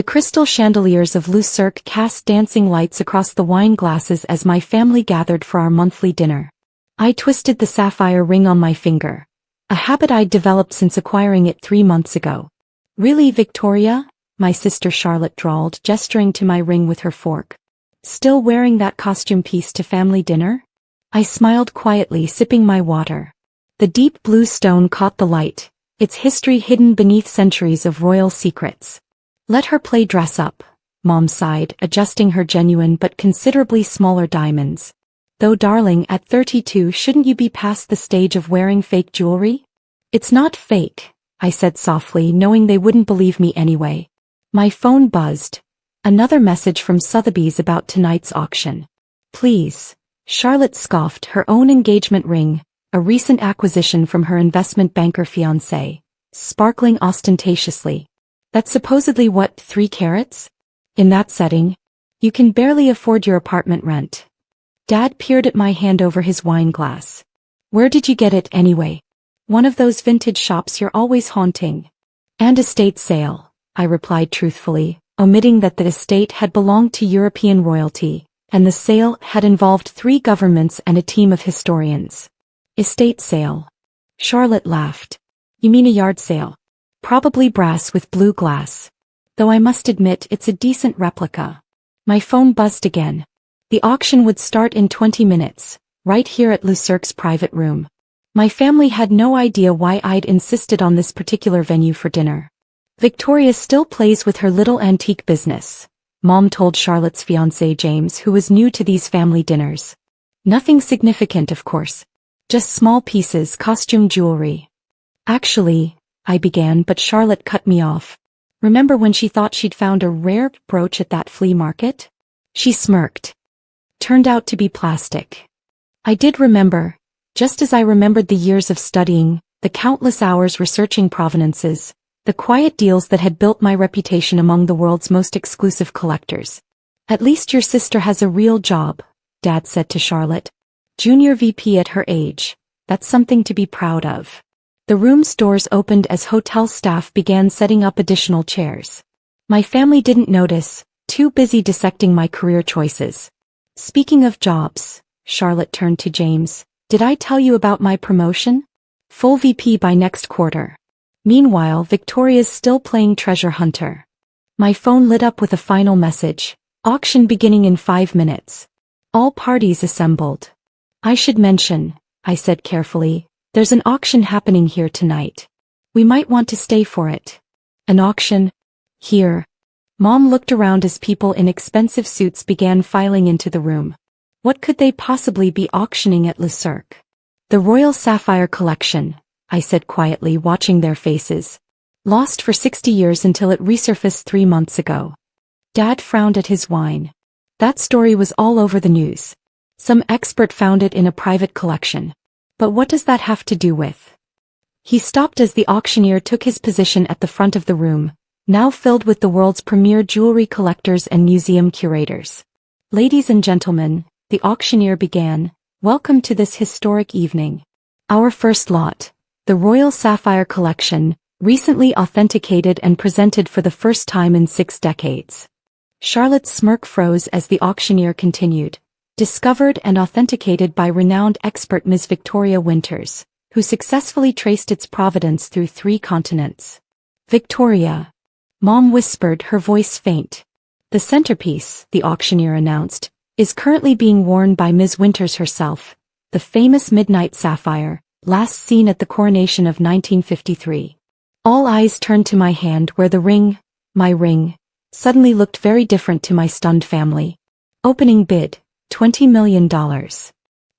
The crystal chandeliers of Cirque cast dancing lights across the wine glasses as my family gathered for our monthly dinner. I twisted the sapphire ring on my finger, a habit I'd developed since acquiring it 3 months ago. "Really, Victoria?" my sister Charlotte drawled, gesturing to my ring with her fork. "Still wearing that costume piece to family dinner?" I smiled quietly, sipping my water. The deep blue stone caught the light, its history hidden beneath centuries of royal secrets. "Let her play dress up," Mom sighed, adjusting her genuine but considerably smaller diamonds. "Though darling, at 32 shouldn't you be past the stage of wearing fake jewelry?" "It's not fake," I said softly, knowing they wouldn't believe me anyway. My phone buzzed. Another message from Sotheby's about tonight's auction. "Please." Charlotte scoffed, her own engagement ring, a recent acquisition from her investment banker fiancé, sparkling ostentatiously. "That's supposedly what, 3 carats? In that setting, you can barely afford your apartment rent." Dad peered at my hand over his wine glass. "Where did you get it anyway?" "One of those vintage shops you're always haunting." "And estate sale," I replied truthfully, omitting that the estate had belonged to European royalty, and the sale had involved 3 governments and a team of historians. "Estate sale." Charlotte laughed. "You mean a yard sale? Probably brass with blue glass. Though I must admit it's a decent replica." My phone buzzed again. The auction would start in 20 minutes, right here at Cirque's private room. My family had no idea why I'd insisted on this particular venue for dinner. "Victoria still plays with her little antique business," Mom told Charlotte's fiancé James, who was new to these family dinners. "Nothing significant, of course. Just small pieces, costume jewelry." "Actually," I began, but Charlotte cut me off. "Remember when she thought she'd found a rare brooch at that flea market?" She smirked. "Turned out to be plastic." I did remember, just as I remembered the years of studying, the countless hours researching provenances, the quiet deals that had built my reputation among the world's most exclusive collectors. "At least your sister has a real job," Dad said to Charlotte. "Junior VP at her age. That's something to be proud of." The room's doors opened as hotel staff began setting up additional chairs. My family didn't notice, too busy dissecting my career choices. "Speaking of jobs," Charlotte turned to James, "did I tell you about my promotion? Full VP by next quarter." Meanwhile, Victoria's still playing treasure hunter. My phone lit up with a final message. "Auction beginning in 5 minutes. All parties assembled." "I should mention," I said carefully, "there's an auction happening here tonight. We might want to stay for it." "An auction? Here?" Mom looked around as people in expensive suits began filing into the room. What could they possibly be auctioning at Cirque? "The Royal Sapphire Collection," I said quietly, watching their faces. "Lost for 60 years until it resurfaced 3 months ago." Dad frowned at his wine. "That story was all over the news. Some expert found it in a private collection. But what does that have to do with?" He stopped as the auctioneer took his position at the front of the room, now filled with the world's premier jewelry collectors and museum curators. "Ladies and gentlemen," the auctioneer began, "welcome to this historic evening. Our first lot, the Royal Sapphire Collection, recently authenticated and presented for the first time in 6 decades. Charlotte's smirk froze as the auctioneer continued. "Discovered and authenticated by renowned expert Ms. Victoria Winters, who successfully traced its provenance through 3 continents." "Victoria," Mom whispered, her voice faint. "The centerpiece," the auctioneer announced, "is currently being worn by Ms. Winters herself, the famous midnight sapphire, last seen at the coronation of 1953. All eyes turned to my hand where the ring, my ring, suddenly looked very different to my stunned family. Opening bid, $20 million.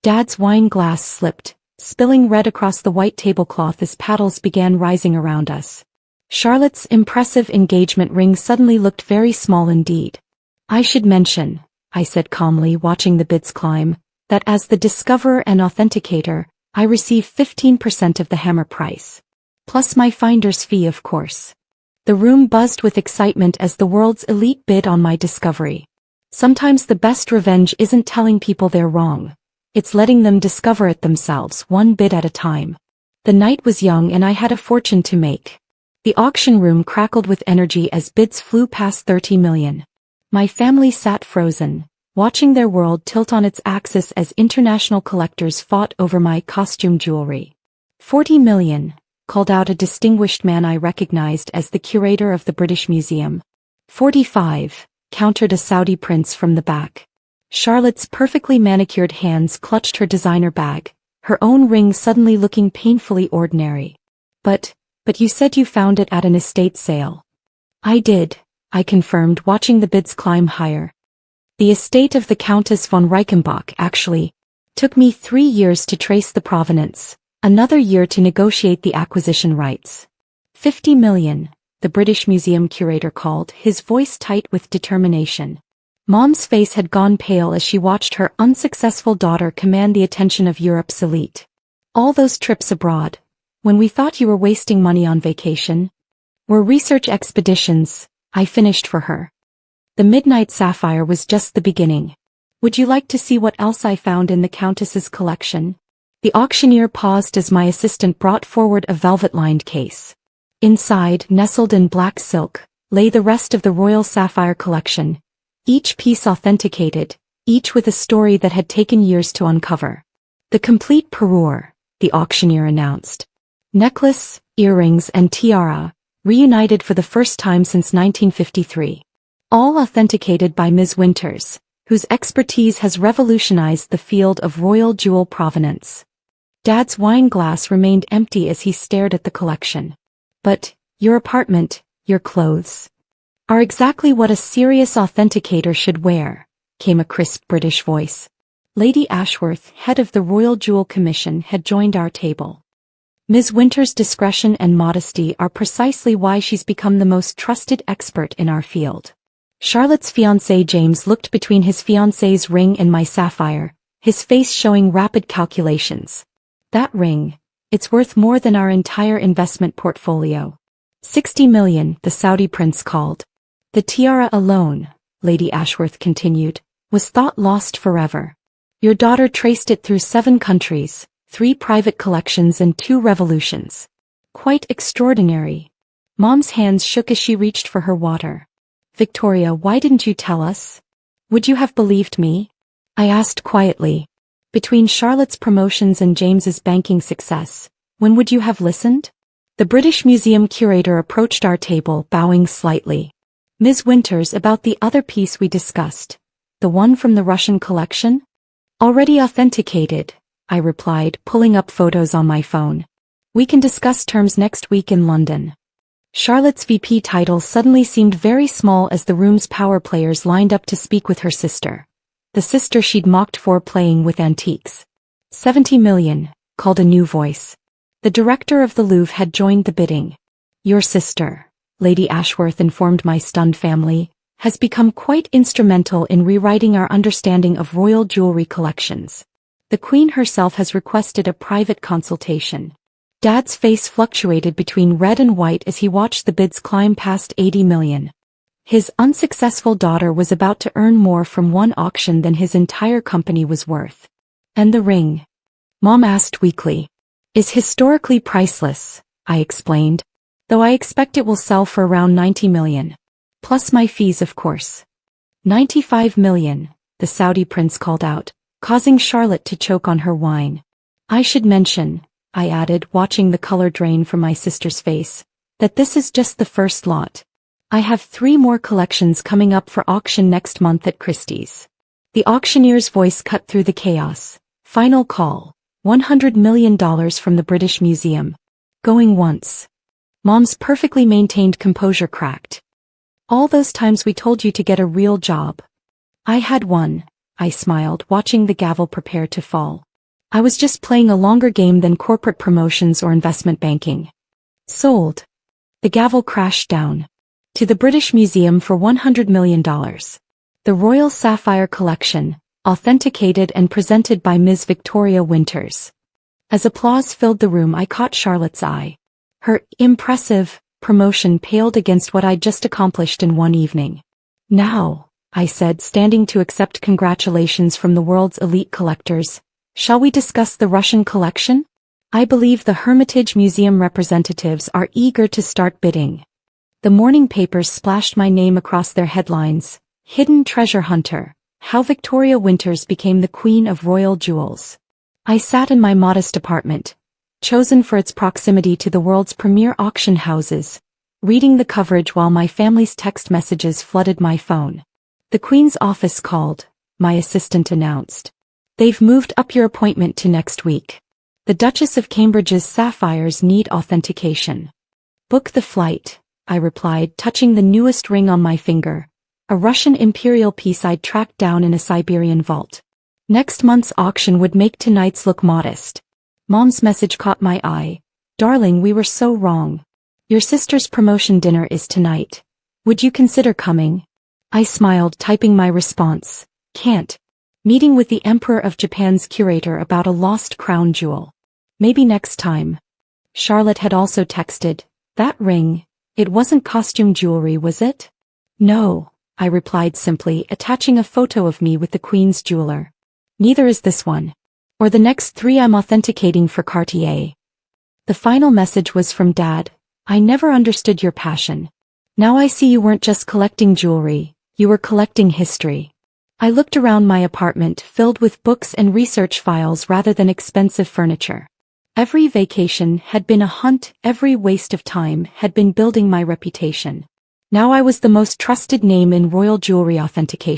Dad's wine glass slipped, spilling red across the white tablecloth as paddles began rising around us. Charlotte's impressive engagement ring suddenly looked very small indeed. "I should mention," I said calmly, watching the bids climb, "that as the discoverer and authenticator, I receive 15% of the hammer price. Plus my finder's fee, of course." The room buzzed with excitement as the world's elite bid on my discovery. Sometimes the best revenge isn't telling people they're wrong. It's letting them discover it themselves, one bid at a time. The night was young and I had a fortune to make. The auction room crackled with energy as bids flew past 30 million. My family sat frozen, watching their world tilt on its axis as international collectors fought over my costume jewelry. 40 million, called out a distinguished man I recognized as the curator of the British Museum. 45, countered a Saudi prince from the back. Charlotte's perfectly manicured hands clutched her designer bag, her own ring suddenly looking painfully ordinary. But you said you found it at an estate sale. I did, I confirmed, watching the bids climb higher. The estate of the Countess von Reichenbach, actually. Took me 3 years to trace the provenance, another year to negotiate the acquisition rights. 50 million, the British Museum curator called, his voice tight with determination. Mom's face had gone pale as she watched her unsuccessful daughter command the attention of Europe's elite. All those trips abroad, when we thought you were wasting money on vacation, were research expeditions, I finished for her. The midnight sapphire was just the beginning. Would you like to see what else I found in the Countess's collection? The auctioneer paused as my assistant brought forward a velvet-lined case. Inside, nestled in black silk, lay the rest of the royal sapphire collection, each piece authenticated, each with a story that had taken years to uncover. The complete parure, the auctioneer announced. Necklace, earrings and tiara, reunited for the first time since 1953. All authenticated by Ms. Winters, whose expertise has revolutionized the field of royal jewel provenance. Dad's wine glass remained empty as he stared at the collection. But, your apartment, your clothes, are exactly what a serious authenticator should wear, came a crisp British voice. Lady Ashworth, head of the Royal Jewel Commission, had joined our table. Ms. Winters' discretion and modesty are precisely why she's become the most trusted expert in our field. Charlotte's fiancé James looked between his fiancée's ring and my sapphire, his face showing rapid calculations. That ring, it's worth more than our entire investment portfolio. 60 million, the Saudi prince called. The tiara alone, Lady Ashworth continued, was thought lost forever. Your daughter traced it through 7 countries, 3 private collections and 2 revolutions. Quite extraordinary. Mom's hands shook as she reached for her water. Victoria, why didn't you tell us? Would you have believed me? I asked quietly. Between Charlotte's promotions and James's banking success, when would you have listened? The British Museum curator approached our table, bowing slightly. Ms. Winters, about the other piece we discussed. The one from the Russian collection? Already authenticated, I replied, pulling up photos on my phone. We can discuss terms next week in London. Charlotte's VP title suddenly seemed very small as the room's power players lined up to speak with her sister. The sister she'd mocked for playing with antiques. 70 million, called a new voice. The director of the Louvre had joined the bidding. Your sister, Lady Ashworth informed my stunned family, has become quite instrumental in rewriting our understanding of royal jewelry collections. The Queen herself has requested a private consultation. Dad's face fluctuated between red and white as he watched the bids climb past 80 million. His unsuccessful daughter was about to earn more from one auction than his entire company was worth. And the ring? Mom asked weakly. Is historically priceless, I explained. Though I expect it will sell for around 90 million. Plus my fees, of course. 95 million, the Saudi prince called out, causing Charlotte to choke on her wine. I should mention, I added, watching the color drain from my sister's face, that this is just the first lot. I have 3 more collections coming up for auction next month at Christie's. The auctioneer's voice cut through the chaos. Final call, $100 million from the British Museum. Going once. Mom's perfectly maintained composure cracked. All those times we told you to get a real job. I had one, I smiled, watching the gavel prepare to fall. I was just playing a longer game than corporate promotions or investment banking. Sold. The gavel crashed down. To the British Museum for $100 million. The Royal Sapphire Collection, authenticated and presented by Ms. Victoria Winters. As applause filled the room, I caught Charlotte's eye. Her impressive promotion paled against what I'd just accomplished in one evening. Now, I said, standing to accept congratulations from the world's elite collectors, shall we discuss the Russian collection? I believe the Hermitage Museum representatives are eager to start bidding. The morning papers splashed my name across their headlines. Hidden treasure hunter, how Victoria Winters became the queen of royal jewels. I sat in my modest apartment, chosen for its proximity to the world's premier auction houses, reading the coverage while my family's text messages flooded my phone. The Queen's office called, my assistant announced. They've moved up your appointment to next week. The Duchess of Cambridge's sapphires need authentication. Book the flight, I replied, touching the newest ring on my finger, a Russian imperial piece I'd tracked down in a Siberian vault. Next month's auction would make tonight's look modest. Mom's message caught my eye. Darling, we were so wrong. Your sister's promotion dinner is tonight. Would you consider coming? I smiled, typing my response. Can't. Meeting with the Emperor of Japan's curator about a lost crown jewel. Maybe next time. Charlotte had also texted. That ring, it wasn't costume jewelry, was it? No, I replied simply, attaching a photo of me with the Queen's jeweler. Neither is this one. Or the next 3 I'm authenticating for Cartier. The final message was from Dad. I never understood your passion. Now I see you weren't just collecting jewelry, you were collecting history. I looked around my apartment, filled with books and research files rather than expensive furniture. Every vacation had been a hunt, every waste of time had been building my reputation. Now I was the most trusted name in royal jewelry authentication.